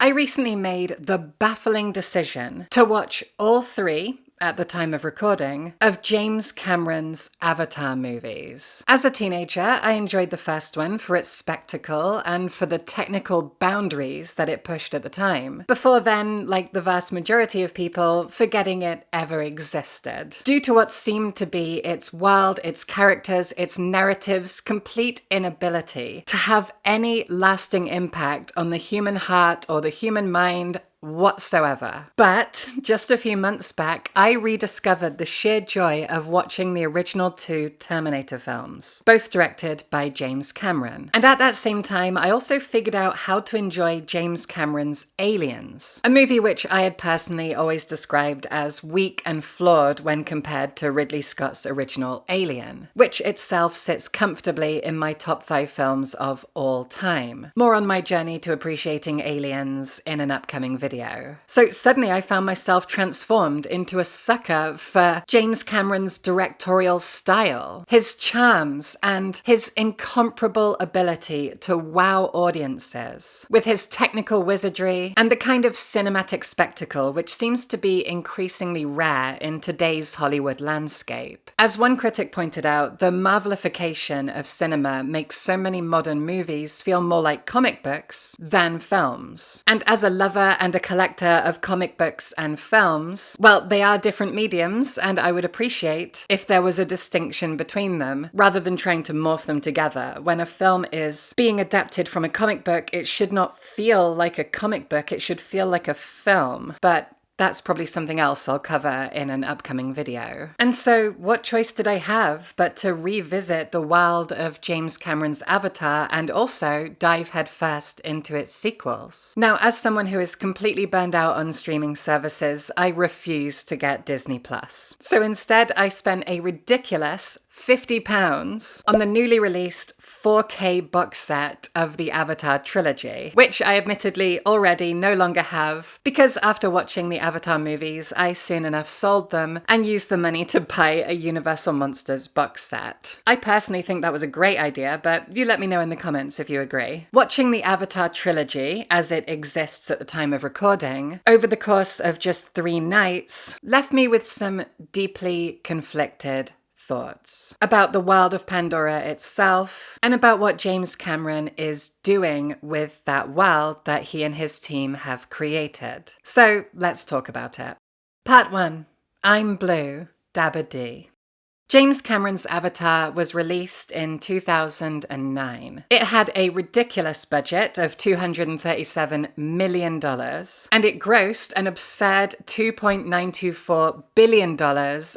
I recently made the baffling decision to watch all three, at the time of recording, of James Cameron's Avatar movies. As a teenager, I enjoyed the first one for its spectacle and for the technical boundaries that it pushed at the time. Before then, like the vast majority of people, forgetting it ever existed. Due to what seemed to be its world, its characters, its narrative's complete inability to have any lasting impact on the human heart or the human mind whatsoever. But just a few months back, I rediscovered the sheer joy of watching the original two Terminator films, both directed by James Cameron. And at that same time, I also figured out how to enjoy James Cameron's Aliens, a movie which I had personally always described as weak and flawed when compared to Ridley Scott's original Alien, which itself sits comfortably in my top 5 films of all time. More on my journey to appreciating Aliens in an upcoming video. So suddenly I found myself transformed into a sucker for James Cameron's directorial style, his charms, and his incomparable ability to wow audiences with his technical wizardry and the kind of cinematic spectacle which seems to be increasingly rare in today's Hollywood landscape. As one critic pointed out, the marvelification of cinema makes so many modern movies feel more like comic books than films. And as a lover and a collector of comic books and films, well, they are different mediums, and I would appreciate if there was a distinction between them, rather than trying to morph them together. When a film is being adapted from a comic book, it should not feel like a comic book, it should feel like a film. But that's probably something else I'll cover in an upcoming video. And so, what choice did I have but to revisit the world of James Cameron's Avatar and also dive headfirst into its sequels? Now, as someone who is completely burned out on streaming services, I refuse to get Disney+. So instead, I spent a ridiculous £50 on the newly released 4K box set of the Avatar trilogy, which I admittedly already no longer have, because after watching the Avatar movies, I soon enough sold them and used the money to buy a Universal Monsters box set. I personally think that was a great idea, but you let me know in the comments if you agree. Watching the Avatar trilogy, as it exists at the time of recording, over the course of just 3 nights, left me with some deeply conflicted thoughts about the world of Pandora itself and about what James Cameron is doing with that world that he and his team have created. So let's talk about it. Part 1. I'm Blue, Dabba D. James Cameron's Avatar was released in 2009. It had a ridiculous budget of $237 million, and it grossed an absurd $2.924 billion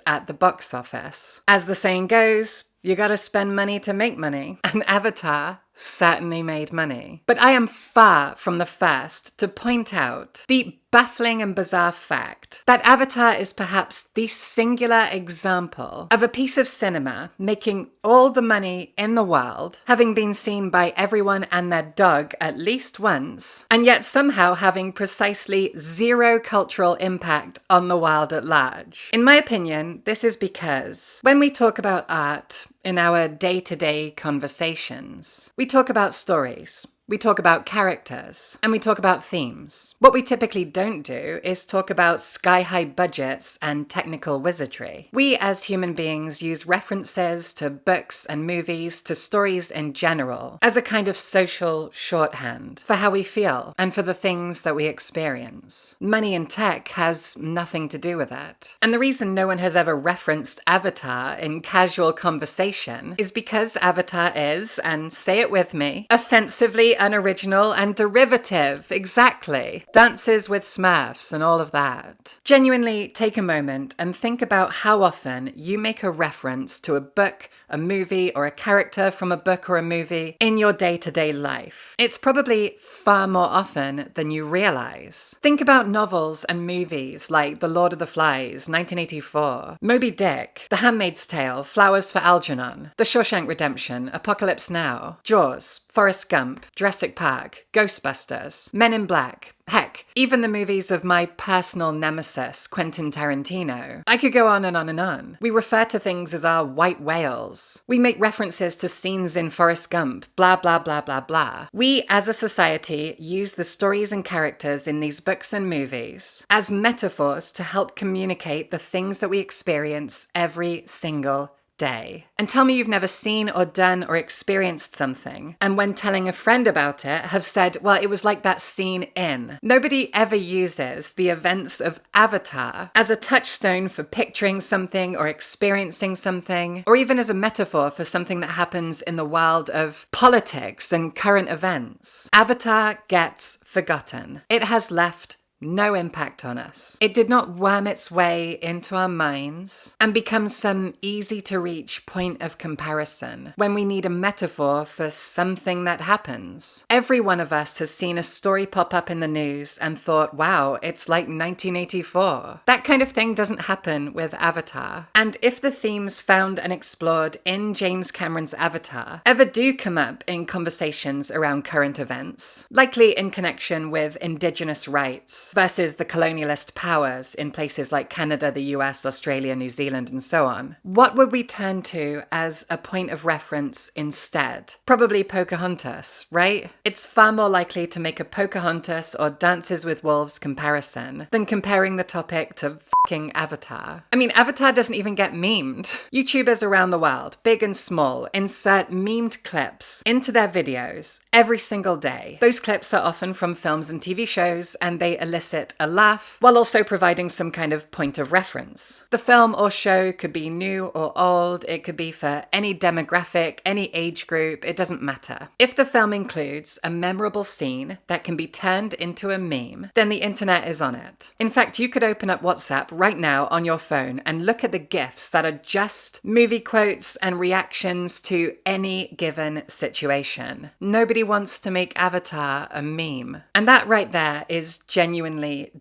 at the box office. As the saying goes, you gotta spend money to make money, and Avatar certainly made money. But I am far from the first to point out the baffling and bizarre fact that Avatar is perhaps the singular example of a piece of cinema making all the money in the world, having been seen by everyone and their dog at least once, and yet somehow having precisely zero cultural impact on the world at large. In my opinion, this is because when we talk about art in our day-to-day conversations, we talk about stories. We talk about characters, and we talk about themes. What we typically don't do is talk about sky-high budgets and technical wizardry. We as human beings use references to books and movies, to stories in general, as a kind of social shorthand for how we feel and for the things that we experience. Money in tech has nothing to do with it. And the reason no one has ever referenced Avatar in casual conversation is because Avatar is, and say it with me, offensively unoriginal and derivative. Exactly. Dances with Smurfs and all of that. Genuinely take a moment and think about how often you make a reference to a book, a movie, or a character from a book or a movie in your day-to-day life. It's probably far more often than you realize. Think about novels and movies like The Lord of the Flies, 1984, Moby Dick, The Handmaid's Tale, Flowers for Algernon, The Shawshank Redemption, Apocalypse Now, Jaws, Forrest Gump, Jurassic Park, Ghostbusters, Men in Black, heck, even the movies of my personal nemesis, Quentin Tarantino. I could go on and on and on. We refer to things as our white whales. We make references to scenes in Forrest Gump, blah, blah, blah, blah, blah. We, as a society, use the stories and characters in these books and movies as metaphors to help communicate the things that we experience every single day. And tell me you've never seen or done or experienced something, and when telling a friend about it, have said, well, it was like that scene in. Nobody ever uses the events of Avatar as a touchstone for picturing something or experiencing something, or even as a metaphor for something that happens in the world of politics and current events. Avatar gets forgotten. It has left no impact on us. It did not worm its way into our minds and become some easy-to-reach point of comparison when we need a metaphor for something that happens. Every one of us has seen a story pop up in the news and thought, wow, it's like 1984. That kind of thing doesn't happen with Avatar. And if the themes found and explored in James Cameron's Avatar ever do come up in conversations around current events, likely in connection with Indigenous rights, versus the colonialist powers in places like Canada, the US, Australia, New Zealand, and so on, what would we turn to as a point of reference instead? Probably Pocahontas, right? It's far more likely to make a Pocahontas or Dances with Wolves comparison than comparing the topic to fucking Avatar. I mean, Avatar doesn't even get memed. YouTubers around the world, big and small, insert memed clips into their videos every single day. Those clips are often from films and TV shows, and they elicit a laugh while also providing some kind of point of reference. The film or show could be new or old, it could be for any demographic, any age group, it doesn't matter. If the film includes a memorable scene that can be turned into a meme, then the internet is on it. In fact, you could open up WhatsApp right now on your phone and look at the GIFs that are just movie quotes and reactions to any given situation. Nobody wants to make Avatar a meme. And that right there is genuinely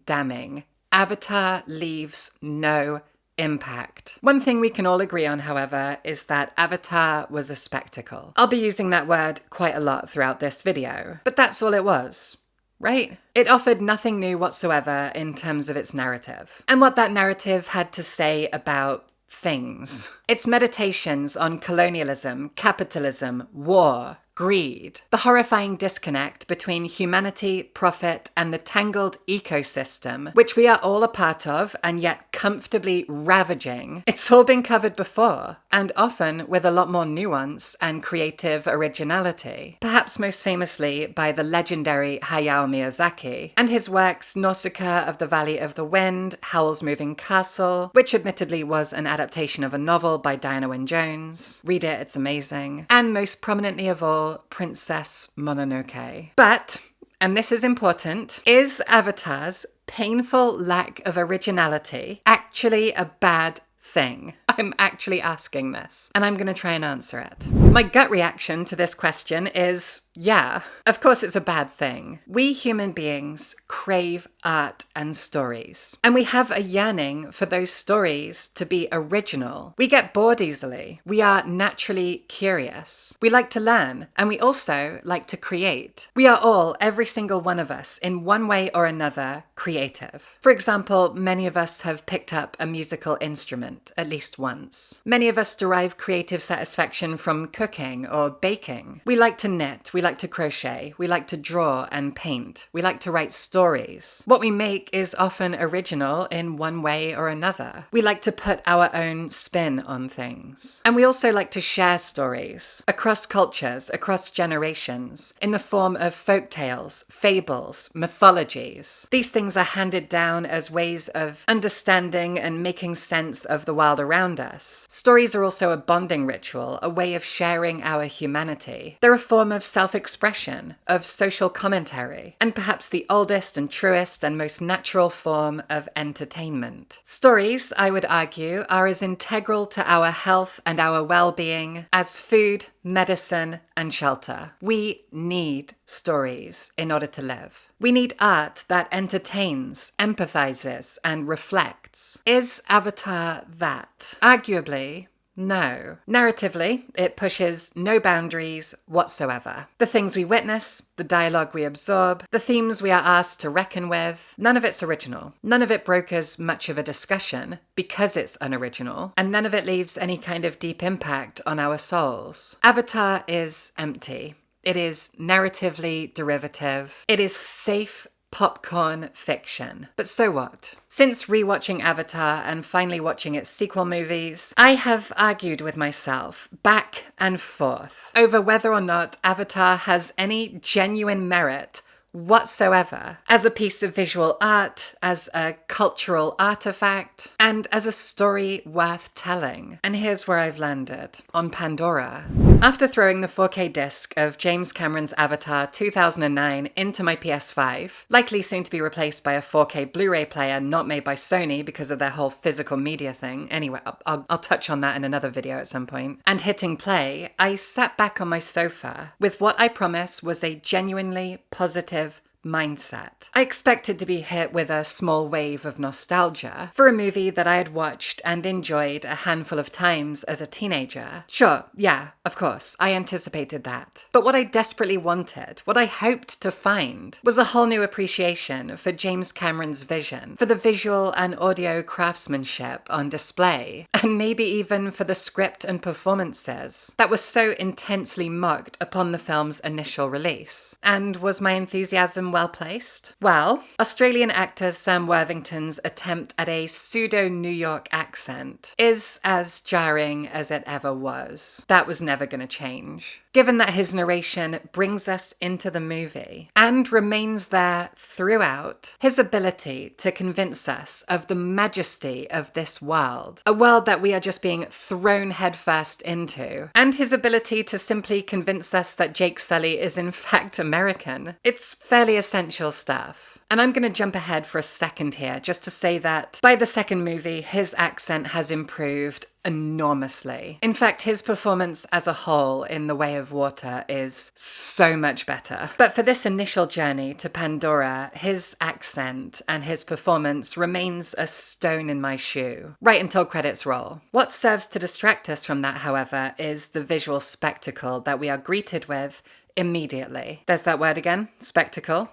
damning. Avatar leaves no impact. One thing we can all agree on, however, is that Avatar was a spectacle. I'll be using that word quite a lot throughout this video, but that's all it was. Right? It offered nothing new whatsoever in terms of its narrative, and what that narrative had to say about things. Its meditations on colonialism, capitalism, war, greed, the horrifying disconnect between humanity, profit, and the tangled ecosystem, which we are all a part of and yet comfortably ravaging. It's all been covered before, and often with a lot more nuance and creative originality. Perhaps most famously by the legendary Hayao Miyazaki, and his works Nausicaa of the Valley of the Wind, Howl's Moving Castle, which admittedly was an adaptation of a novel by Diana Wynne Jones. Read it, it's amazing. And most prominently of all, Princess Mononoke. But, and this is important, is Avatar's painful lack of originality actually a bad thing? I'm actually asking this, and I'm going to try and answer it. My gut reaction to this question is, yeah, of course it's a bad thing. We human beings crave art and stories, and we have a yearning for those stories to be original. We get bored easily. We are naturally curious. We like to learn, and we also like to create. We are all, every single one of us, in one way or another, creative. For example, many of us have picked up a musical instrument, at least once. Many of us derive creative satisfaction from cooking or baking. We like to knit, we like to crochet, we like to draw and paint, we like to write stories. What we make is often original in one way or another. We like to put our own spin on things. And we also like to share stories across cultures, across generations, in the form of folk tales, fables, mythologies. These things are handed down as ways of understanding and making sense of the world around us. Stories are also a bonding ritual, a way of sharing our humanity. They're a form of self-expression, of social commentary, and perhaps the oldest and truest and most natural form of entertainment. Stories, I would argue, are as integral to our health and our well-being as food, medicine, and shelter. We need stories in order to live. We need art that entertains, empathizes, and reflects. Is Avatar that? Arguably, No. Narratively, it pushes no boundaries whatsoever. The things we witness, the dialogue we absorb, the themes we are asked to reckon with, none of it's original. None of it brokers much of a discussion because it's unoriginal, and none of it leaves any kind of deep impact on our souls. Avatar is empty. It is narratively derivative. It is safe popcorn fiction. But so what? Since rewatching Avatar and finally watching its sequel movies, I have argued with myself back and forth over whether or not Avatar has any genuine merit whatsoever as a piece of visual art, as a cultural artifact, and as a story worth telling. And here's where I've landed. On Pandora. After throwing the 4K disc of James Cameron's Avatar 2009 into my PS5, likely soon to be replaced by a 4K Blu-ray player not made by Sony because of their whole physical media thing, anyway, I'll touch on that in another video at some point, and hitting play, I sat back on my sofa with what I promise was a genuinely positive mindset. I expected to be hit with a small wave of nostalgia for a movie that I had watched and enjoyed a handful of times as a teenager. Sure, yeah, of course, I anticipated that. But what I desperately wanted, what I hoped to find, was a whole new appreciation for James Cameron's vision, for the visual and audio craftsmanship on display, and maybe even for the script and performances that were so intensely mocked upon the film's initial release. And was my enthusiasm well placed? Well, Australian actor Sam Worthington's attempt at a pseudo-New York accent is as jarring as it ever was. That was never going to change. Given that his narration brings us into the movie and remains there throughout, his ability to convince us of the majesty of this world, a world that we are just being thrown headfirst into, and his ability to simply convince us that Jake Sully is in fact American, it's fairly essential stuff. And I'm going to jump ahead for a second here just to say that by the second movie, his accent has improved enormously. In fact, his performance as a whole in The Way of Water is so much better. But for this initial journey to Pandora, his accent and his performance remains a stone in my shoe, right until credits roll. What serves to distract us from that, however, is the visual spectacle that we are greeted with immediately. There's that word again, spectacle.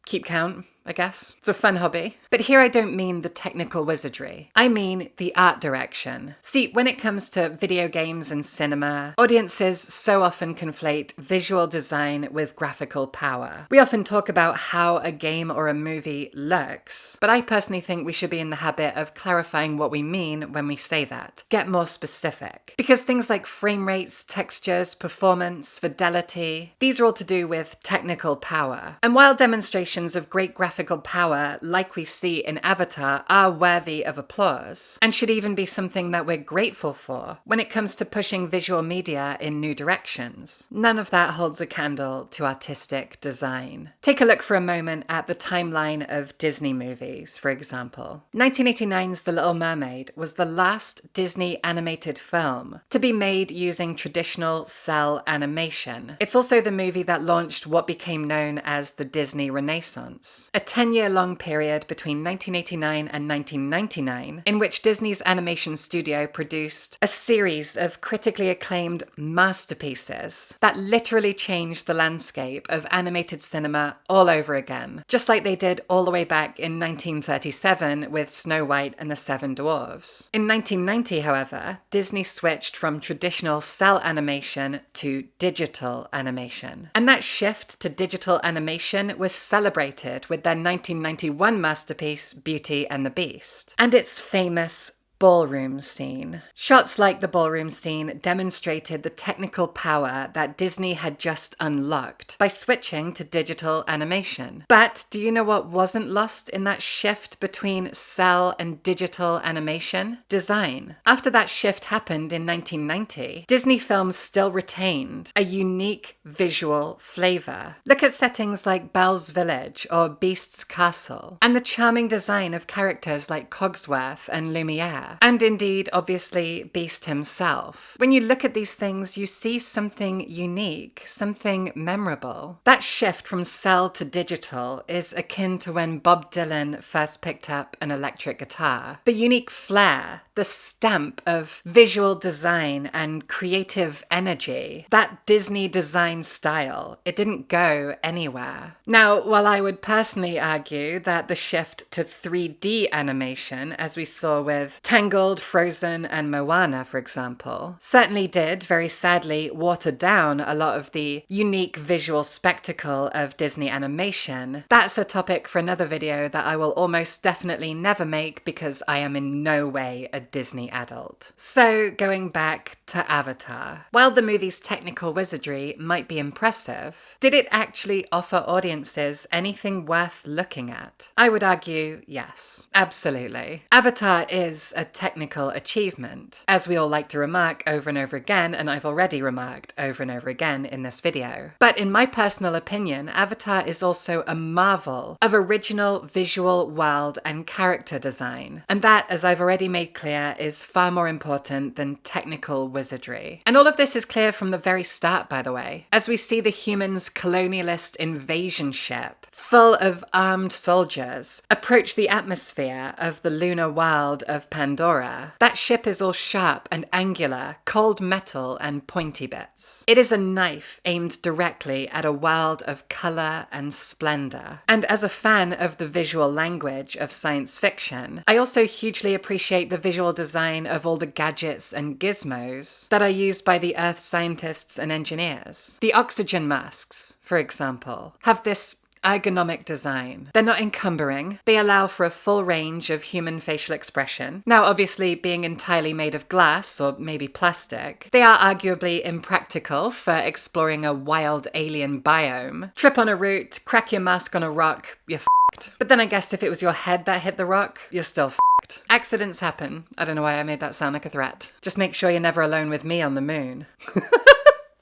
Keep count, I guess. It's a fun hobby. But here I don't mean the technical wizardry. I mean the art direction. See, when it comes to video games and cinema, audiences so often conflate visual design with graphical power. We often talk about how a game or a movie looks, but I personally think we should be in the habit of clarifying what we mean when we say that. Get more specific. Because things like frame rates, textures, performance, fidelity, these are all to do with technical power. And while demonstrations of great graphical power, like we see in Avatar, are worthy of applause, and should even be something that we're grateful for when it comes to pushing visual media in new directions, none of that holds a candle to artistic design. Take a look for a moment at the timeline of Disney movies, for example. 1989's The Little Mermaid was the last Disney animated film to be made using traditional cell animation. It's also the movie that launched what became known as the Disney Renaissance, a 10-year-long period between 1989 and 1999 in which Disney's animation studio produced a series of critically acclaimed masterpieces that literally changed the landscape of animated cinema all over again, just like they did all the way back in 1937 with Snow White and the Seven Dwarfs. In 1990, however, Disney switched from traditional cell animation to digital animation. And that shift to digital animation was celebrated with their 1991 masterpiece, Beauty and the Beast, and its famous ballroom scene. Shots like the ballroom scene demonstrated the technical power that Disney had just unlocked by switching to digital animation. But do you know what wasn't lost in that shift between cell and digital animation? Design. After that shift happened in 1990, Disney films still retained a unique visual flavor. Look at settings like Belle's Village or Beast's Castle, and the charming design of characters like Cogsworth and Lumiere. Pandora, and indeed, obviously, Beast himself. When you look at these things, you see something unique, something memorable. That shift from cell to digital is akin to when Bob Dylan first picked up an electric guitar. The unique flair, the stamp of visual design and creative energy, that Disney design style, it didn't go anywhere. Now, while I would personally argue that the shift to 3D animation, as we saw with Tangled, Frozen, and Moana, for example, certainly did, very sadly, water down a lot of the unique visual spectacle of Disney animation, that's a topic for another video that I will almost definitely never make because I am in no way a Disney adult. So, going back to Avatar. While the movie's technical wizardry might be impressive, did it actually offer audiences anything worth looking at? I would argue yes, absolutely. Avatar is a technical achievement, as we all like to remark over and over again, and I've already remarked over and over again in this video. But in my personal opinion, Avatar is also a marvel of original visual world and character design, and that, as I've already made clear, is far more important than technical wizardry. And all of this is clear from the very start, by the way, as we see the humans' colonialist invasion ship, full of armed soldiers, approach the atmosphere of the lunar world of Pandora. That ship is all sharp and angular, cold metal and pointy bits. It is a knife aimed directly at a world of colour and splendour. And as a fan of the visual language of science fiction, I also hugely appreciate the visual design of all the gadgets and gizmos that are used by the Earth scientists and engineers. The oxygen masks, for example, have this ergonomic design. They're not encumbering. They allow for a full range of human facial expression. Now, obviously, being entirely made of glass or maybe plastic, they are arguably impractical for exploring a wild alien biome. Trip on a root, crack your mask on a rock, you're f***ed. But then I guess if it was your head that hit the rock, you're still f***ed. Accidents happen. I don't know why I made that sound like a threat. Just make sure you're never alone with me on the moon.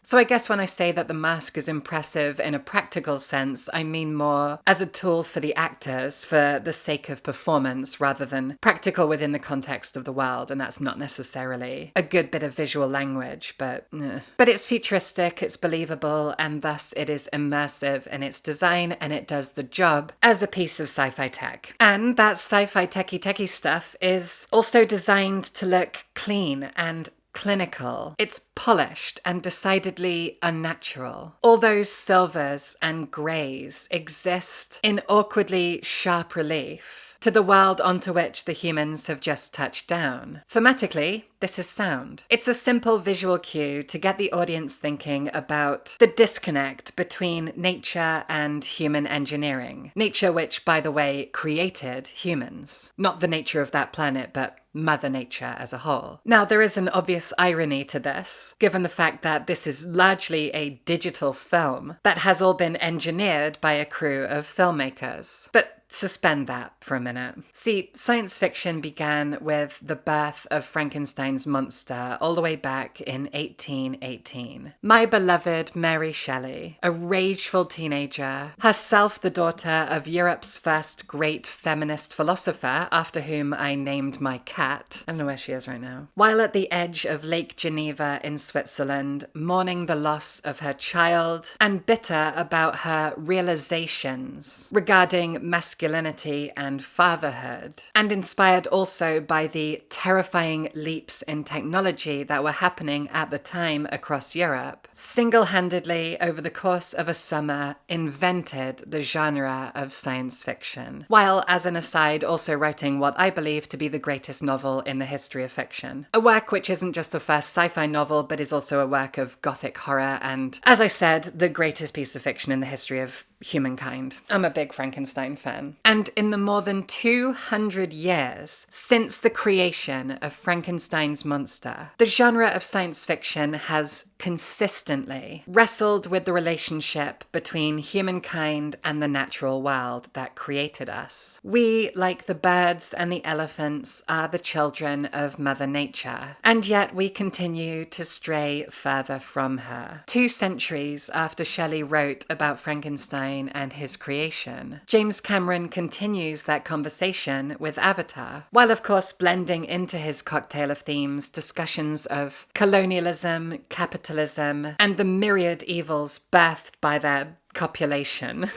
So I guess when I say that the mask is impressive in a practical sense, I mean more as a tool for the actors for the sake of performance rather than practical within the context of the world, and that's not necessarily a good bit of visual language, but it's futuristic, it's believable, and thus it is immersive in its design, and it does the job as a piece of sci-fi tech. And that sci-fi techie stuff is also designed to look clean and clinical. It's polished and decidedly unnatural. All those silvers and greys exist in awkwardly sharp relief to the world onto which the humans have just touched down. Thematically, this is sound. It's a simple visual cue to get the audience thinking about the disconnect between nature and human engineering. Nature which, by the way, created humans. Not the nature of that planet, but Mother Nature as a whole. Now, there is an obvious irony to this, given the fact that this is largely a digital film that has all been engineered by a crew of filmmakers. But suspend that for a minute. See, science fiction began with the birth of Frankenstein's monster all the way back in 1818. My beloved Mary Shelley, a rageful teenager, herself the daughter of Europe's first great feminist philosopher, after whom I named my cat. I don't know where she is right now. While at the edge of Lake Geneva in Switzerland, mourning the loss of her child and bitter about her realizations regarding masculinity and fatherhood, and inspired also by the terrifying leaps in technology that were happening at the time across Europe, single-handedly over the course of a summer invented the genre of science fiction, while, as an aside, also writing what I believe to be the greatest novel in the history of fiction. A work which isn't just the first sci-fi novel, but is also a work of gothic horror and, as I said, the greatest piece of fiction in the history of humankind. I'm a big Frankenstein fan. And in the more than 200 years since the creation of Frankenstein Frankenstein's monster. The genre of science fiction has consistently wrestled with the relationship between humankind and the natural world that created us. We, like the birds and the elephants, are the children of Mother Nature, and yet we continue to stray further from her. 2 centuries after Shelley wrote about Frankenstein and his creation, James Cameron continues that conversation with Avatar, while of course blending into his cocktail of themes discussions of colonialism, capitalism, and the myriad evils birthed by their copulation.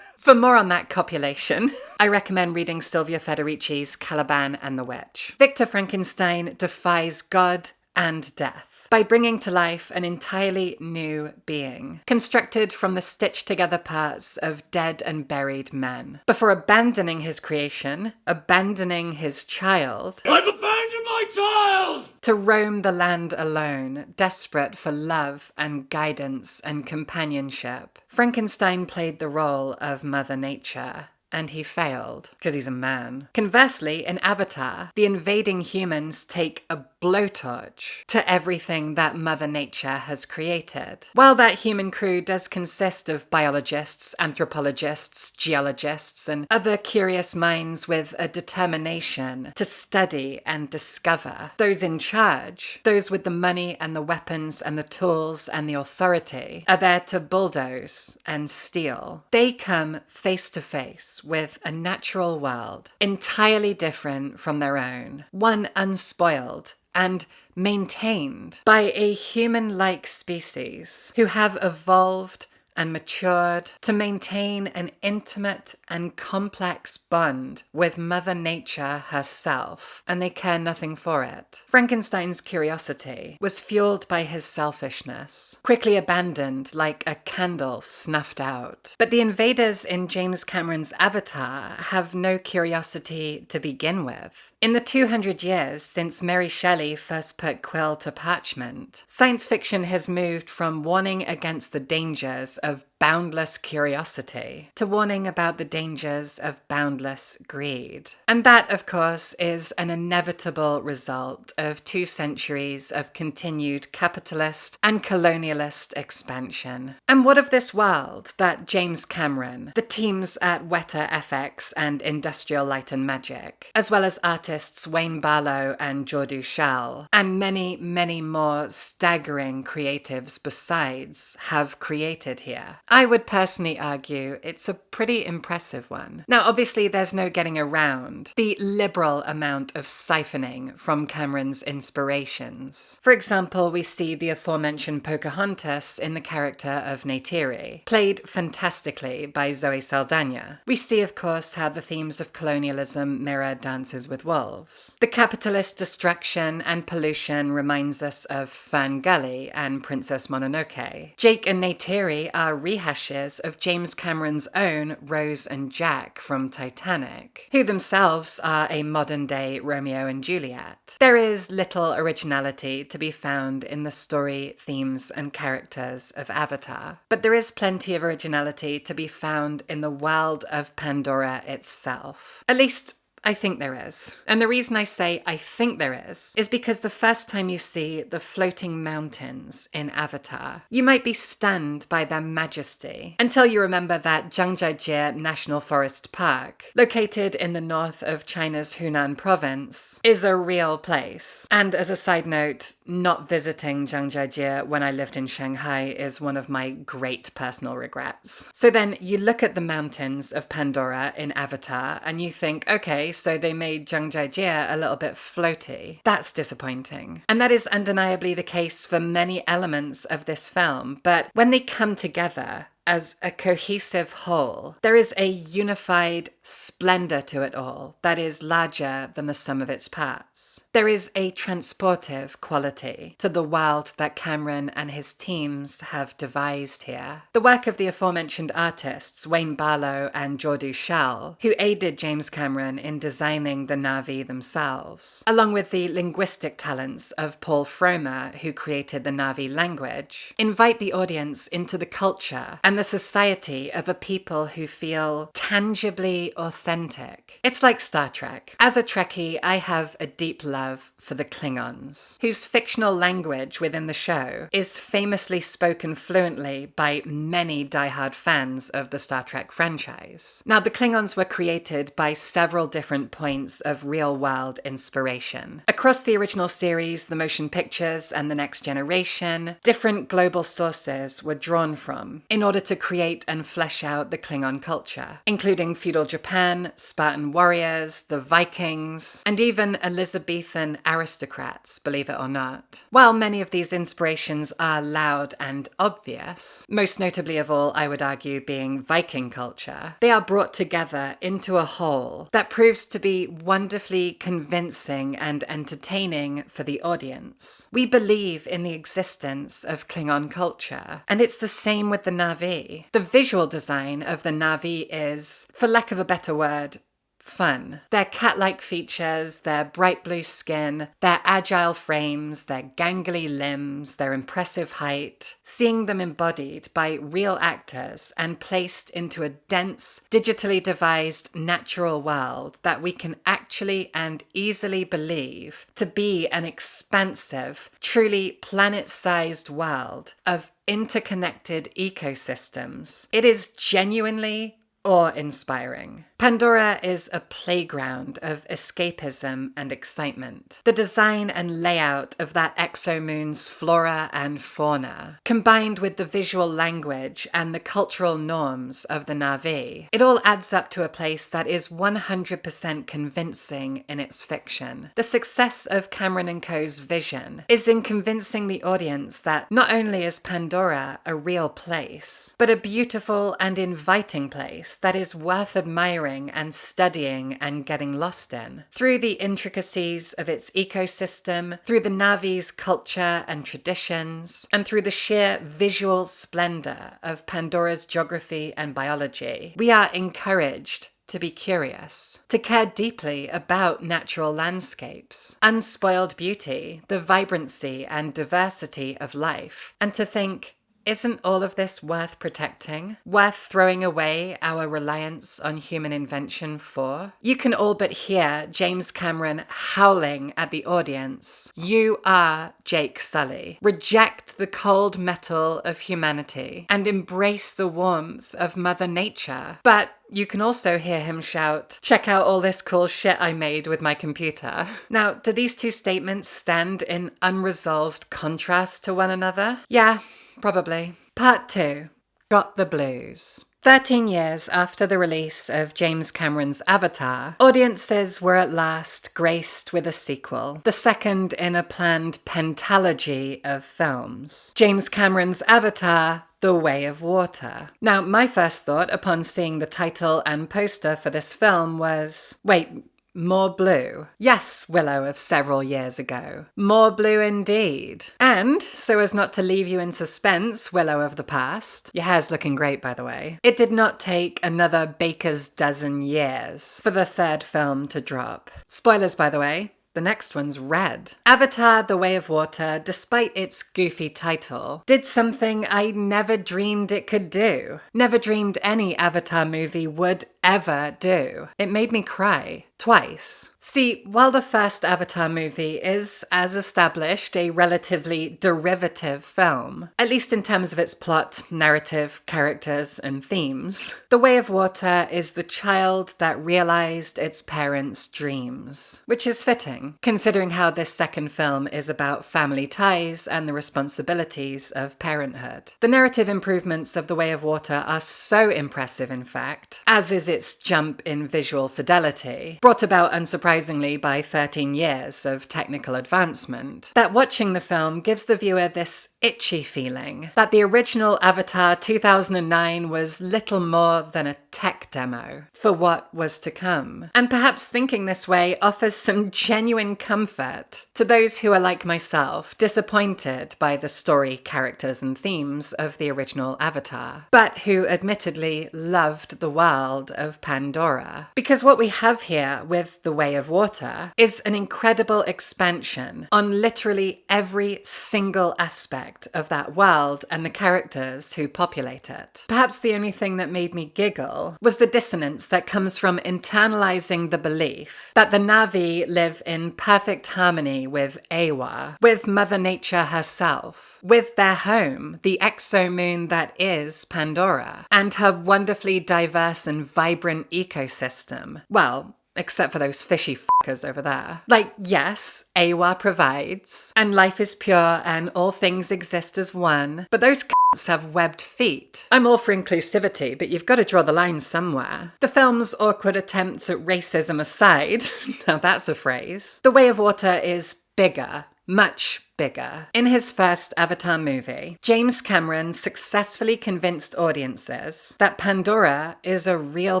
For more on that copulation, I recommend reading Silvia Federici's Caliban and the Witch. Victor Frankenstein defies God and death by bringing to life an entirely new being, constructed from the stitched-together parts of dead and buried men. Before abandoning his creation, abandoning his child... I've abandoned my child! To roam the land alone, desperate for love and guidance and companionship, Frankenstein played the role of Mother Nature. And he failed, because he's a man. Conversely, in Avatar, the invading humans take a blowtorch to everything that Mother Nature has created. While that human crew does consist of biologists, anthropologists, geologists, and other curious minds with a determination to study and discover, those in charge, those with the money and the weapons and the tools and the authority, are there to bulldoze and steal. They come face to face with a natural world entirely different from their own, one unspoiled and maintained by a human-like species who have evolved and matured to maintain an intimate and complex bond with Mother Nature herself, and they care nothing for it. Frankenstein's curiosity was fueled by his selfishness, quickly abandoned like a candle snuffed out. But the invaders in James Cameron's Avatar have no curiosity to begin with. In the 200 years since Mary Shelley first put quill to parchment, science fiction has moved from warning against the dangers of boundless curiosity to warning about the dangers of boundless greed. And that, of course, is an inevitable result of 2 centuries of continued capitalist and colonialist expansion. And what of this world that James Cameron, the teams at Weta FX and Industrial Light and Magic, as well as artists Wayne Barlow and Jordu Shell, and many, many more staggering creatives besides, have created here? I would personally argue it's a pretty impressive one. Now, obviously, there's no getting around the liberal amount of siphoning from Cameron's inspirations. For example, we see the aforementioned Pocahontas in the character of Neytiri, played fantastically by Zoe Saldana. We see, of course, how the themes of colonialism mirror Dances with Wolves. The capitalist destruction and pollution reminds us of Fern Gully and Princess Mononoke. Jake and Neytiri are rehashes of James Cameron's own Rose and Jack from Titanic, who themselves are a modern-day Romeo and Juliet. There is little originality to be found in the story, themes, and characters of Avatar, but there is plenty of originality to be found in the world of Pandora itself. At least, I think there is. And the reason I say I think there is because the first time you see the floating mountains in Avatar, you might be stunned by their majesty until you remember that Zhangjiajie National Forest Park, located in the north of China's Hunan province, is a real place. And as a side note, not visiting Zhangjiajie when I lived in Shanghai is one of my great personal regrets. So then you look at the mountains of Pandora in Avatar and you think, okay, so they made Zhangjiajie a little bit floaty. That's disappointing. And that is undeniably the case for many elements of this film, but when they come together as a cohesive whole, there is a unified splendor to it all that is larger than the sum of its parts. There is a transportive quality to the world that Cameron and his teams have devised here. The work of the aforementioned artists, Wayne Barlow and Jordu Shell, who aided James Cameron in designing the Na'vi themselves, along with the linguistic talents of Paul Frommer, who created the Na'vi language, invite the audience into the culture and the society of a people who feel tangibly authentic. It's like Star Trek. As a Trekkie, I have a deep love for the Klingons, whose fictional language within the show is famously spoken fluently by many diehard fans of the Star Trek franchise. Now, the Klingons were created by several different points of real-world inspiration. Across the original series, the motion pictures, and the Next Generation, different global sources were drawn from in order to create and flesh out the Klingon culture, including feudal Japan, Spartan warriors, the Vikings, and even Elizabethan aristocrats, believe it or not. While many of these inspirations are loud and obvious, most notably of all, I would argue, being Viking culture, they are brought together into a whole that proves to be wonderfully convincing and entertaining for the audience. We believe in the existence of Klingon culture, and it's the same with the Na'vi. The visual design of the Na'vi is, for lack of a better word, fun. Their cat-like features, their bright blue skin, their agile frames, their gangly limbs, their impressive height, seeing them embodied by real actors and placed into a dense, digitally devised natural world that we can actually and easily believe to be an expansive, truly planet-sized world of interconnected ecosystems. It is genuinely awe-inspiring. Pandora is a playground of escapism and excitement. The design and layout of that exomoon's flora and fauna, combined with the visual language and the cultural norms of the Na'vi, it all adds up to a place that is 100% convincing in its fiction. The success of Cameron & Co.'s vision is in convincing the audience that not only is Pandora a real place, but a beautiful and inviting place that is worth admiring and studying and getting lost in. Through the intricacies of its ecosystem, through the Na'vi's culture and traditions, and through the sheer visual splendor of Pandora's geography and biology, we are encouraged to be curious, to care deeply about natural landscapes, unspoiled beauty, the vibrancy and diversity of life, and to think, isn't all of this worth protecting? Worth throwing away our reliance on human invention for? You can all but hear James Cameron howling at the audience. You are Jake Sully. Reject the cold metal of humanity and embrace the warmth of Mother Nature. But you can also hear him shout, check out all this cool shit I made with my computer. Now, do these two statements stand in unresolved contrast to one another? Yeah, probably. Part 2. Got the Blues. 13 years after the release of James Cameron's Avatar, audiences were at last graced with a sequel, the second in a planned pentalogy of films. James Cameron's Avatar, The Way of Water. Now, my first thought upon seeing the title and poster for this film was, wait, more blue. Yes, Willow of several years ago. More blue indeed. And, so as not to leave you in suspense, Willow of the past, your hair's looking great, by the way, it did not take another baker's dozen years for the third film to drop. Spoilers, by the way. The next one's red. Avatar: The Way of Water, despite its goofy title, did something I never dreamed it could do. Never dreamed any Avatar movie would ever do. It made me cry. Twice. See, while the first Avatar movie is, as established, a relatively derivative film, at least in terms of its plot, narrative, characters, and themes, The Way of Water is the child that realized its parents' dreams. Which is fitting, considering how this second film is about family ties and the responsibilities of parenthood. The narrative improvements of The Way of Water are so impressive, in fact, as is its jump in visual fidelity, brought about unsurprisingly by 13 years of technical advancement, that watching the film gives the viewer this itchy feeling that the original Avatar 2009 was little more than a tech demo for what was to come. And perhaps thinking this way offers some genuine comfort To those who are like myself, disappointed by the story, characters, and themes of the original Avatar, but who admittedly loved the world of Pandora. Because what we have here with The Way of Water is an incredible expansion on literally every single aspect of that world and the characters who populate it. Perhaps the only thing that made me giggle was the dissonance that comes from internalizing the belief that the Na'vi live in perfect harmony with Awa, with Mother Nature herself, with their home, the exomoon that is Pandora, and her wonderfully diverse and vibrant ecosystem. Well, except for those fishy fuckers over there. Like, yes, Awa provides, and life is pure, and all things exist as one, but those c***s have webbed feet. I'm all for inclusivity, but you've got to draw the line somewhere. The film's awkward attempts at racism aside, now that's a phrase, The Way of Water is bigger, much bigger. In his first Avatar movie, James Cameron successfully convinced audiences that Pandora is a real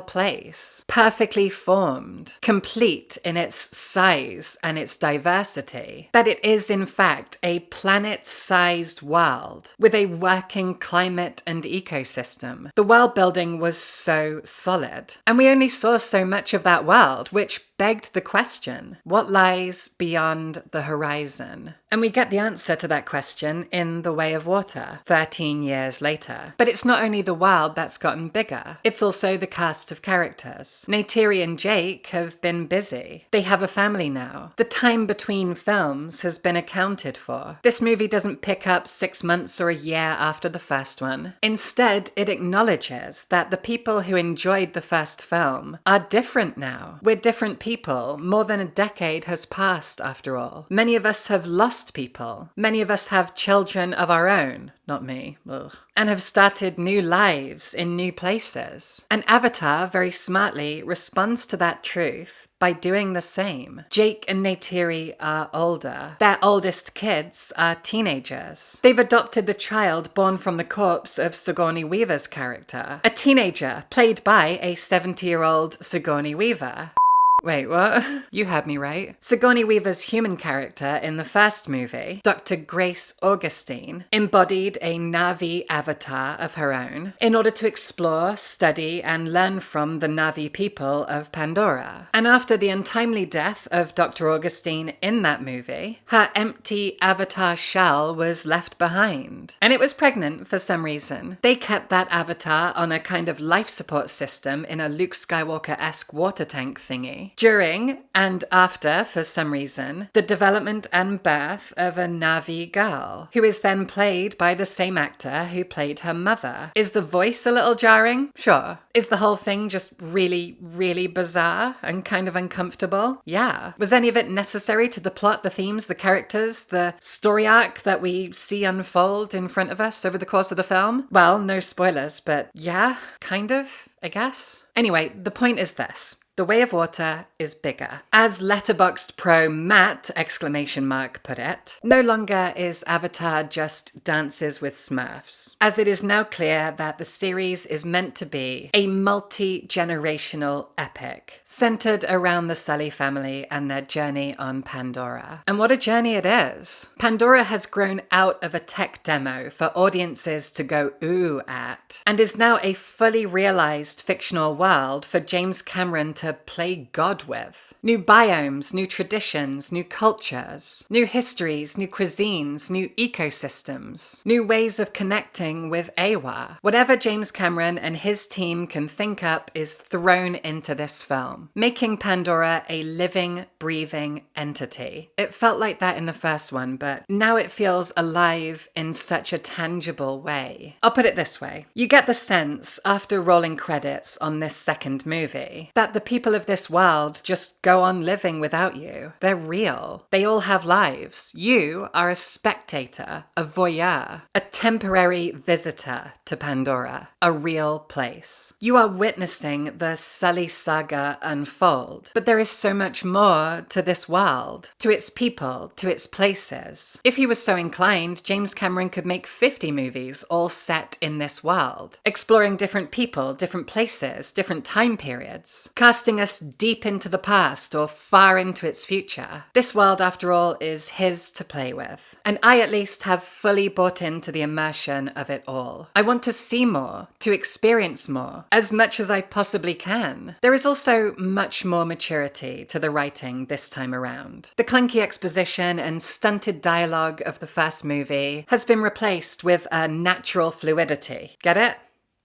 place, perfectly formed, complete in its size and its diversity, that it is in fact a planet-sized world with a working climate and ecosystem. The world building was so solid, and we only saw so much of that world, which begged the question, what lies beyond the horizon? And we get the answer to that question in The Way of Water, 13 years later. But it's not only the world that's gotten bigger, it's also the cast of characters. Neytiri and Jake have been busy. They have a family now. The time between films has been accounted for. This movie doesn't pick up 6 months or a year after the first one. Instead, it acknowledges that the people who enjoyed the first film are different now. We're different people. More than a decade has passed, after all. Many of us have lost people. Many of us have children of our own, not me, ugh, and have started new lives in new places. And Avatar very smartly responds to that truth by doing the same. Jake and Neytiri are older. Their oldest kids are teenagers. They've adopted the child born from the corpse of Sigourney Weaver's character, a teenager played by a 70-year-old Sigourney Weaver. Wait, what? You heard me right. Sigourney Weaver's human character in the first movie, Dr. Grace Augustine, embodied a Na'vi avatar of her own in order to explore, study, and learn from the Na'vi people of Pandora. And after the untimely death of Dr. Augustine in that movie, her empty avatar shell was left behind. And it was pregnant for some reason. They kept that avatar on a kind of life support system in a Luke Skywalker-esque water tank thingy. During and after, for some reason, the development and birth of a Na'vi girl, who is then played by the same actor who played her mother. Is the voice a little jarring? Sure. Is the whole thing just really, really bizarre and kind of uncomfortable? Yeah. Was any of it necessary to the plot, the themes, the characters, the story arc that we see unfold in front of us over the course of the film? Well, no spoilers, but yeah, kind of, I guess. Anyway, the point is this. The Way of Water is bigger. As Letterboxd Pro Matt put it, no longer is Avatar just Dances with Smurfs, as it is now clear that the series is meant to be a multi-generational epic, centered around the Sully family and their journey on Pandora. And what a journey it is! Pandora has grown out of a tech demo for audiences to go ooh at, and is now a fully realized fictional world for James Cameron to play God with. New biomes, new traditions, new cultures, new histories, new cuisines, new ecosystems, new ways of connecting with Awa. Whatever James Cameron and his team can think up is thrown into this film, making Pandora a living, breathing entity. It felt like that in the first one, but now it feels alive in such a tangible way. I'll put it this way. You get the sense, after rolling credits on this second movie, that the people of this world just go on living without you. They're real. They all have lives. You are a spectator, a voyeur, a temporary visitor to Pandora, a real place. You are witnessing the Sully saga unfold, but there is so much more to this world, to its people, to its places. If he was so inclined, James Cameron could make 50 movies all set in this world, exploring different people, different places, different time periods, casting casting us deep into the past or far into its future. This world, after all, is his to play with. And I at least have fully bought into the immersion of it all. I want to see more, to experience more, as much as I possibly can. There is also much more maturity to the writing this time around. The clunky exposition and stunted dialogue of the first movie has been replaced with a natural fluidity. Get it?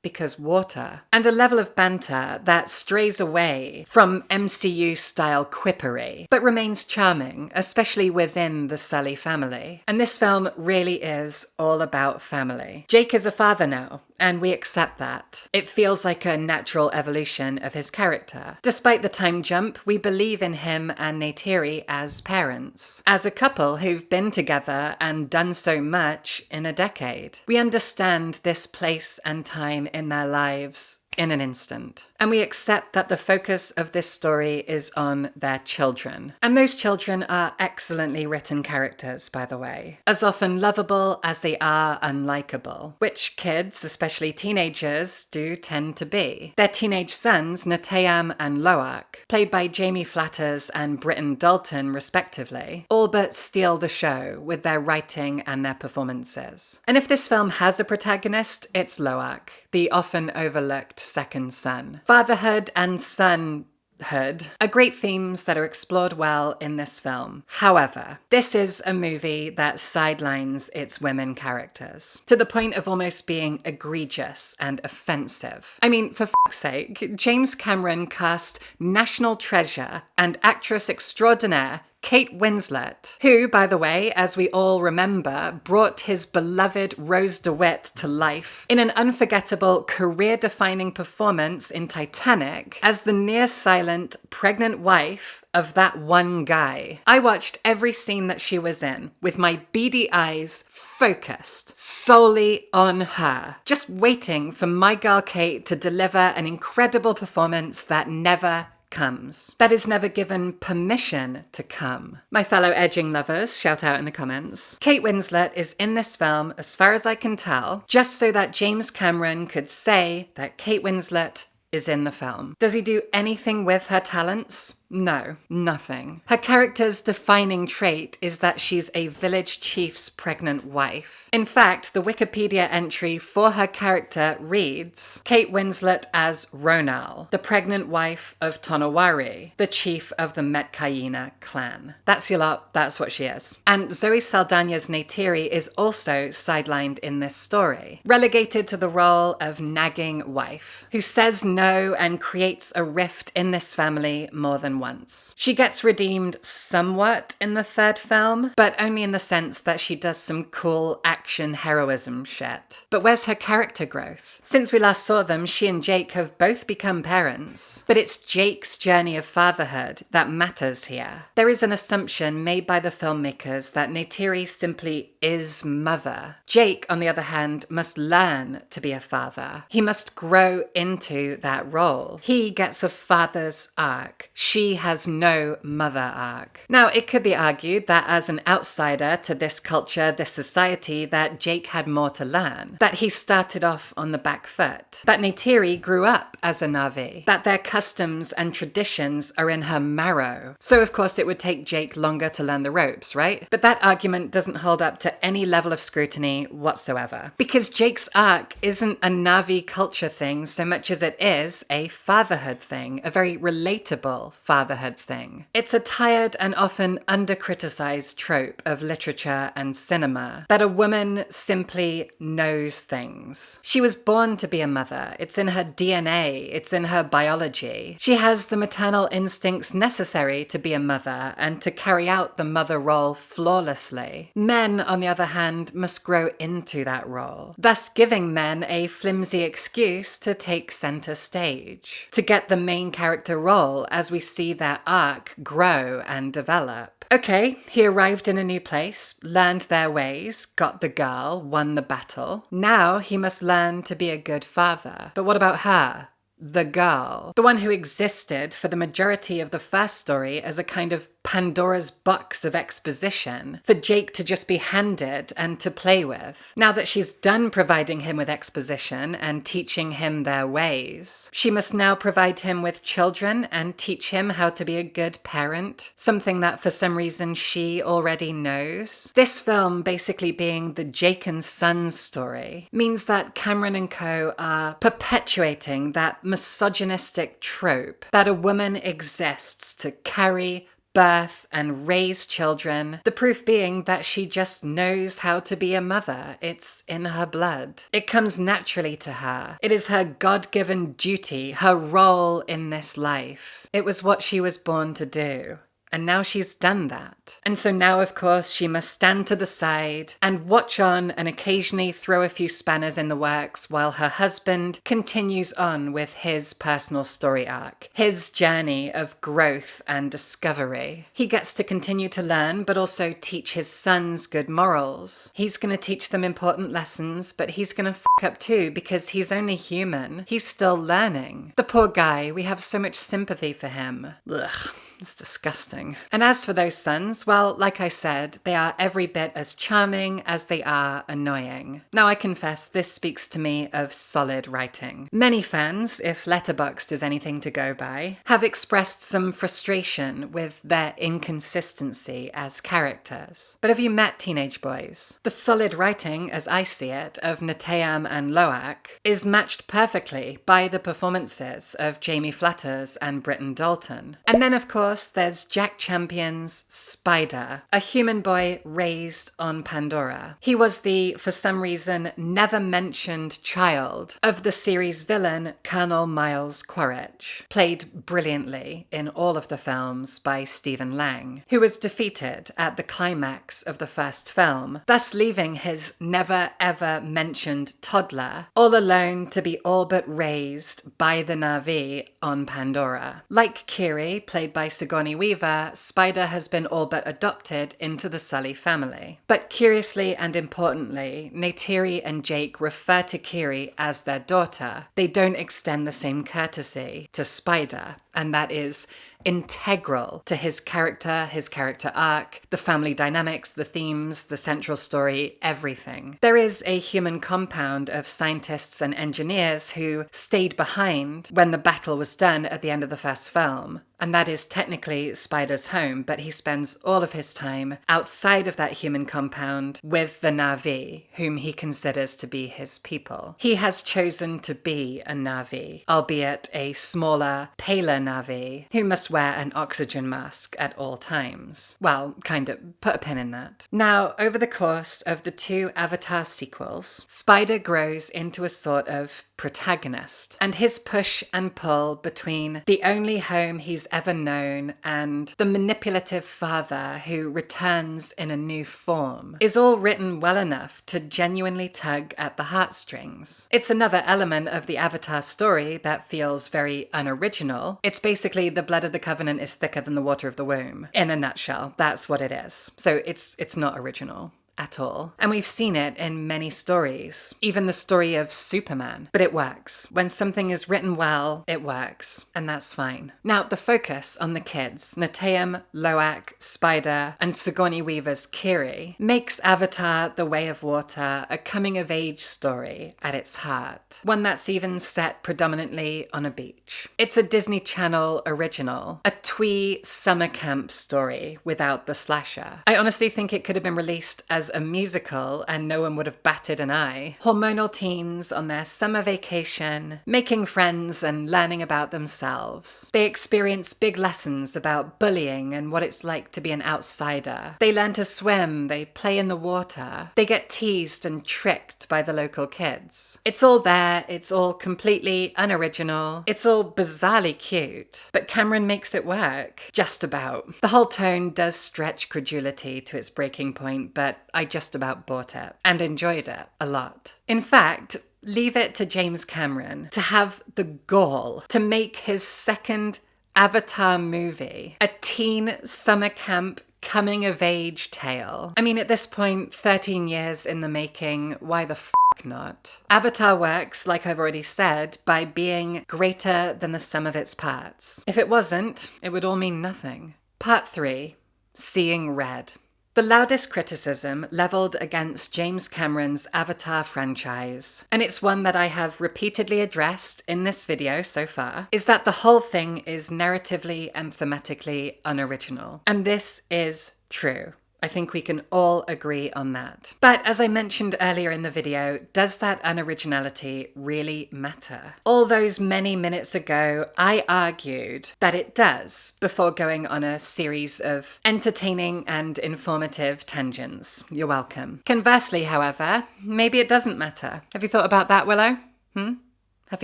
Because water. And a level of banter that strays away from MCU-style quippery, but remains charming, especially within the Sully family. And this film really is all about family. Jake is a father now, and we accept that. It feels like a natural evolution of his character. Despite the time jump, we believe in him and Neytiri as parents, as a couple who've been together and done so much in a decade. We understand this place and time in their lives in an instant. And we accept that the focus of this story is on their children. And those children are excellently written characters, by the way. As often lovable as they are unlikable, which kids, especially teenagers, do tend to be. Their teenage sons, Natayam and Loak, played by Jamie Flatters and Britton Dalton respectively, all but steal the show with their writing and their performances. And if this film has a protagonist, it's Loak, the often overlooked second son. Fatherhood and sonhood are great themes that are explored well in this film. However, this is a movie that sidelines its women characters, to the point of almost being egregious and offensive. I mean, for fuck's sake, James Cameron cast national treasure and actress extraordinaire Kate Winslet, who, by the way, as we all remember, brought his beloved Rose DeWitt to life in an unforgettable, career-defining performance in Titanic as the near-silent, pregnant wife of that one guy. I watched every scene that she was in with my beady eyes focused solely on her, just waiting for my girl Kate to deliver an incredible performance that never comes. That is never given permission to come. My fellow edging lovers, shout out in the comments. Kate Winslet is in this film, as far as I can tell, just so that James Cameron could say that Kate Winslet is in the film. Does he do anything with her talents? No, nothing. Her character's defining trait is that she's a village chief's pregnant wife. In fact, the Wikipedia entry for her character reads, Kate Winslet as Ronal, the pregnant wife of Tonawari, the chief of the Metkayina clan. That's your lot, that's what she is. And Zoe Saldana's Neytiri is also sidelined in this story, relegated to the role of nagging wife, who says no and creates a rift in this family more than once. She gets redeemed somewhat in the third film, but only in the sense that she does some cool action heroism shit. But where's her character growth? Since we last saw them, she and Jake have both become parents, but it's Jake's journey of fatherhood that matters here. There is an assumption made by the filmmakers that Neytiri simply is mother. Jake, on the other hand, must learn to be a father. He must grow into that role. He gets a father's arc. She has no mother arc. Now, it could be argued that as an outsider to this culture, this society, that Jake had more to learn, that he started off on the back foot, that Neytiri grew up as a Na'vi, that their customs and traditions are in her marrow. So of course it would take Jake longer to learn the ropes, right? But that argument doesn't hold up to any level of scrutiny whatsoever. Because Jake's arc isn't a Na'vi culture thing so much as it is a fatherhood thing, a very relatable fatherhood thing. It's a tired and often under-criticized trope of literature and cinema, that a woman simply knows things. She was born to be a mother. It's in her DNA. It's in her biology. She has the maternal instincts necessary to be a mother and to carry out the mother role flawlessly. Men, on the other hand, must grow into that role, thus giving men a flimsy excuse to take center stage, to get the main character role as we see their arc grow and develop. Okay, he arrived in a new place, learned their ways, got the girl, won the battle. Now he must learn to be a good father. But what about her? The girl. The one who existed for the majority of the first story as a kind of Pandora's box of exposition for Jake to just be handed and to play with. Now that she's done providing him with exposition and teaching him their ways, she must now provide him with children and teach him how to be a good parent, something that for some reason she already knows. This film, basically being the Jake and Sons story, means that Cameron and co are perpetuating that misogynistic trope that a woman exists to carry, birth, and raise children, the proof being that she just knows how to be a mother. It's in her blood. It comes naturally to her. It is her God-given duty, her role in this life. It was what she was born to do. And now she's done that. And so now, of course, she must stand to the side and watch on and occasionally throw a few spanners in the works while her husband continues on with his personal story arc, his journey of growth and discovery. He gets to continue to learn, but also teach his sons good morals. He's going to teach them important lessons, but he's going to fuck up too because he's only human. He's still learning. The poor guy, we have so much sympathy for him. Ugh. It's disgusting. And as for those sons, well, like I said, they are every bit as charming as they are annoying. Now, I confess this speaks to me of solid writing. Many fans, if Letterboxd is anything to go by, have expressed some frustration with their inconsistency as characters. But have you met teenage boys? The solid writing, as I see it, of Neteyam and Loak is matched perfectly by the performances of Jamie Flatters and Britton Dalton. And then, of course, there's Jack Champion's Spider, a human boy raised on Pandora. He was the, for some reason, never mentioned child of the series villain Colonel Miles Quaritch, played brilliantly in all of the films by Stephen Lang, who was defeated at the climax of the first film, thus leaving his never ever mentioned toddler all alone to be all but raised by the Na'vi on Pandora. Like Kiri, played by Sigourney Weaver, Spider has been all but adopted into the Sully family. But curiously and importantly, Neytiri and Jake refer to Kiri as their daughter. They don't extend the same courtesy to Spider, and that is integral to his character arc, the family dynamics, the themes, the central story, everything. There is a human compound of scientists and engineers who stayed behind when the battle was done at the end of the first film. And that is technically Spider's home, but he spends all of his time outside of that human compound with the Na'vi, whom he considers to be his people. He has chosen to be a Na'vi, albeit a smaller, paler Na'vi, who must wear an oxygen mask at all times. Well, kind of, put a pin in that. Now, over the course of the 2 Avatar sequels, Spider grows into a sort of protagonist, and his push and pull between the only home he's ever known and the manipulative father who returns in a new form is all written well enough to genuinely tug at the heartstrings. It's another element of the Avatar story that feels very unoriginal. It's basically the blood of the covenant is thicker than the water of the womb. In a nutshell, that's what it is. So it's not original at all. And we've seen it in many stories, even the story of Superman. But it works. When something is written well, it works. And that's fine. Now, the focus on the kids, Neteyam, Loak, Spider, and Sigourney Weaver's Kiri, makes Avatar: The Way of Water a coming-of-age story at its heart. One that's even set predominantly on a beach. It's a Disney Channel original, a twee summer camp story without the slasher. I honestly think it could have been released as a musical and no one would have batted an eye. Hormonal teens on their summer vacation, making friends and learning about themselves. They experience big lessons about bullying and what it's like to be an outsider. They learn to swim, they play in the water, they get teased and tricked by the local kids. It's all there, it's all completely unoriginal, it's all bizarrely cute, but Cameron makes it work. Just about. The whole tone does stretch credulity to its breaking point, but I just about bought it and enjoyed it a lot. In fact, leave it to James Cameron to have the gall to make his second Avatar movie a teen summer camp coming-of-age tale. I mean, at this point, 13 years in the making, why the not? Avatar works, like I've already said, by being greater than the sum of its parts. If it wasn't, it would all mean nothing. Part 3. Seeing Red. The loudest criticism levelled against James Cameron's Avatar franchise, and it's one that I have repeatedly addressed in this video so far, is that the whole thing is narratively and thematically unoriginal. And this is true. I think we can all agree on that. But as I mentioned earlier in the video, does that unoriginality really matter? All those many minutes ago, I argued that it does before going on a series of entertaining and informative tangents. You're welcome. Conversely, however, maybe it doesn't matter. Have you thought about that, Willow? Have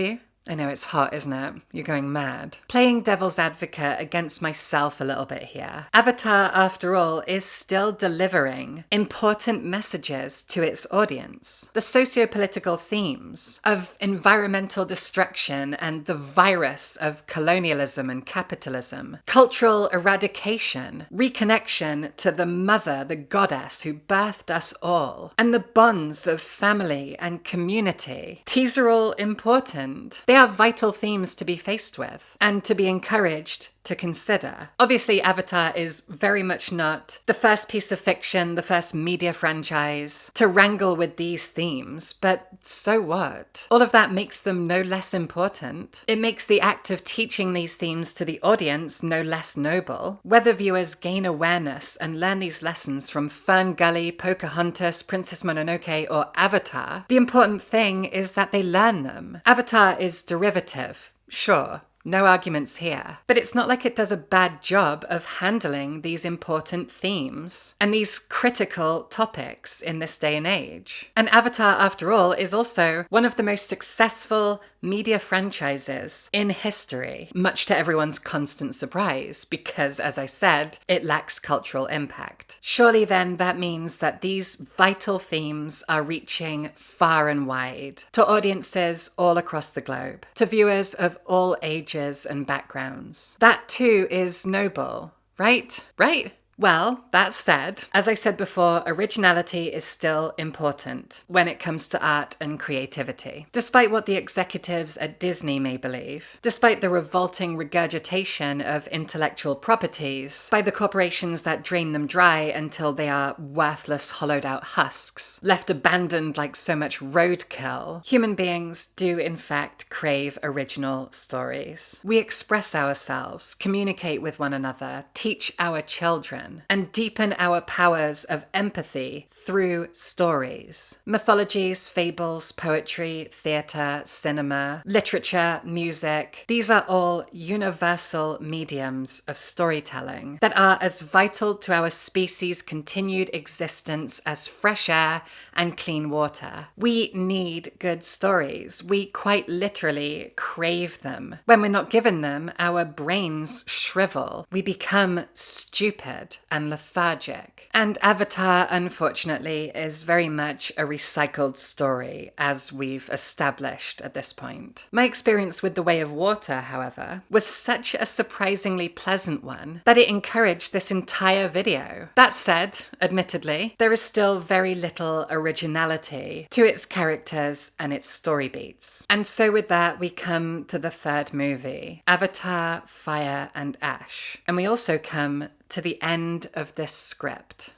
you? I know it's hot, isn't it? You're going mad. Playing devil's advocate against myself a little bit here. Avatar, after all, is still delivering important messages to its audience. The socio-political themes of environmental destruction and the virus of colonialism and capitalism, cultural eradication, reconnection to the mother, the goddess who birthed us all, and the bonds of family and community. These are all important. They are vital themes to be faced with and to be encouraged to consider. Obviously, Avatar is very much not the first piece of fiction, the first media franchise to wrangle with these themes, but so what? All of that makes them no less important. It makes the act of teaching these themes to the audience no less noble. Whether viewers gain awareness and learn these lessons from Fern Gully, Pocahontas, Princess Mononoke, or Avatar, the important thing is that they learn them. Avatar is derivative, sure. No arguments here. But it's not like it does a bad job of handling these important themes and these critical topics in this day and age. And Avatar, after all, is also one of the most successful media franchises in history, much to everyone's constant surprise, because, as I said, it lacks cultural impact. Surely then that means that these vital themes are reaching far and wide, to audiences all across the globe, to viewers of all ages and backgrounds. That too is noble, right? Right? Well, that said, as I said before, originality is still important when it comes to art and creativity. Despite what the executives at Disney may believe, despite the revolting regurgitation of intellectual properties by the corporations that drain them dry until they are worthless, hollowed-out husks, left abandoned like so much roadkill, human beings do in fact crave original stories. We express ourselves, communicate with one another, teach our children, and deepen our powers of empathy through stories. Mythologies, fables, poetry, theatre, cinema, literature, music, these are all universal mediums of storytelling that are as vital to our species' continued existence as fresh air and clean water. We need good stories. We quite literally crave them. When we're not given them, our brains shrivel. We become stupid and lethargic. And Avatar, unfortunately, is very much a recycled story, as we've established at this point. My experience with The Way of Water, however, was such a surprisingly pleasant one that it encouraged this entire video. That said, admittedly, there is still very little originality to its characters and its story beats. And so with that, we come to the third movie, Avatar, Fire and Ash. And we also come to the end of this script.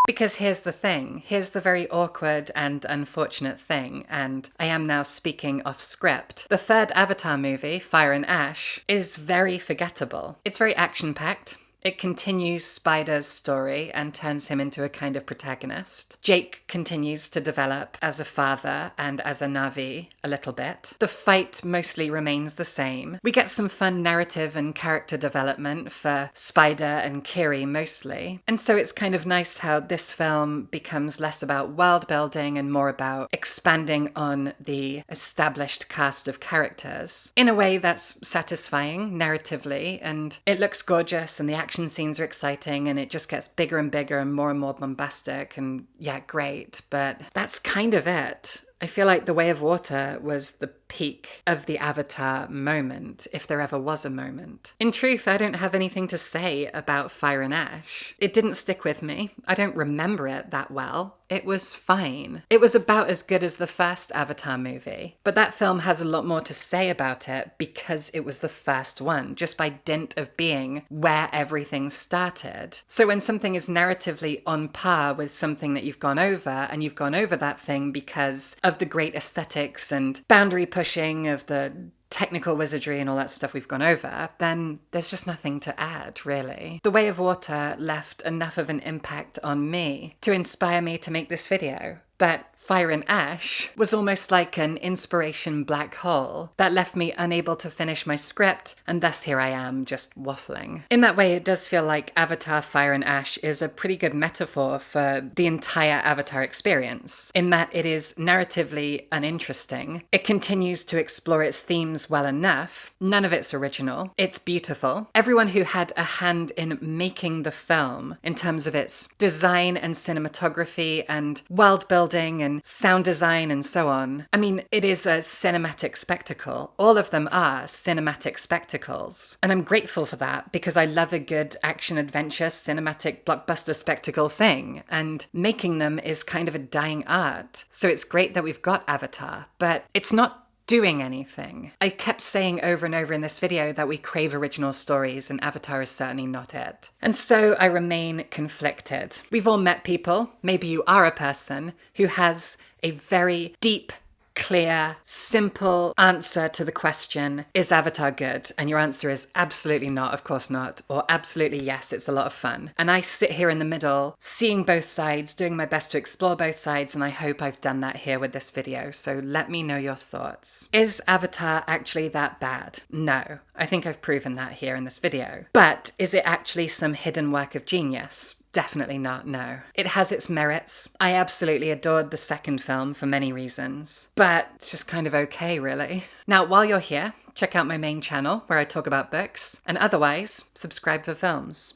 Because here's the thing, here's the very awkward and unfortunate thing, and I am now speaking off script. The third Avatar movie, Fire and Ash, is very forgettable. It's very action-packed. It continues Spider's story and turns him into a kind of protagonist. Jake continues to develop as a father and as a Na'vi a little bit. The fight mostly remains the same. We get some fun narrative and character development for Spider and Kiri mostly. And so it's kind of nice how this film becomes less about world building and more about expanding on the established cast of characters in a way that's satisfying narratively, and it looks gorgeous and the action scenes are exciting and it just gets bigger and bigger and more bombastic and yeah, great. But that's kind of it. I feel like The Way of Water was the peak of the Avatar moment, if there ever was a moment. In truth, I don't have anything to say about Fire and Ash. It didn't stick with me. I don't remember it that well. It was fine. It was about as good as the first Avatar movie, but that film has a lot more to say about it because it was the first one, just by dint of being where everything started. So when something is narratively on par with something that you've gone over, and you've gone over that thing because of the great aesthetics and boundary pushing of the technical wizardry and all that stuff we've gone over, then there's just nothing to add, really. The Way of Water left enough of an impact on me to inspire me to make this video, but Fire and Ash was almost like an inspiration black hole that left me unable to finish my script, and thus here I am just waffling. In that way, it does feel like Avatar Fire and Ash is a pretty good metaphor for the entire Avatar experience, in that it is narratively uninteresting. It continues to explore its themes well enough. None of it's original. It's beautiful. Everyone who had a hand in making the film, in terms of its design and cinematography and world building and sound design and so on. I mean, it is a cinematic spectacle. All of them are cinematic spectacles. And I'm grateful for that because I love a good action-adventure, cinematic, blockbuster spectacle thing. And making them is kind of a dying art. So it's great that we've got Avatar, but it's not doing anything. I kept saying over and over in this video that we crave original stories, and Avatar is certainly not it. And so I remain conflicted. We've all met people, maybe you are a person, who has a very deep, clear, simple answer to the question, is Avatar good? And your answer is absolutely not, of course not, or absolutely yes, it's a lot of fun. And I sit here in the middle, seeing both sides, doing my best to explore both sides, and I hope I've done that here with this video, so let me know your thoughts. Is Avatar actually that bad? No. I think I've proven that here in this video. But is it actually some hidden work of genius? Definitely not, no. It has its merits. I absolutely adored the second film for many reasons, but it's just kind of okay, really. Now, while you're here, check out my main channel where I talk about books, and otherwise, subscribe for films.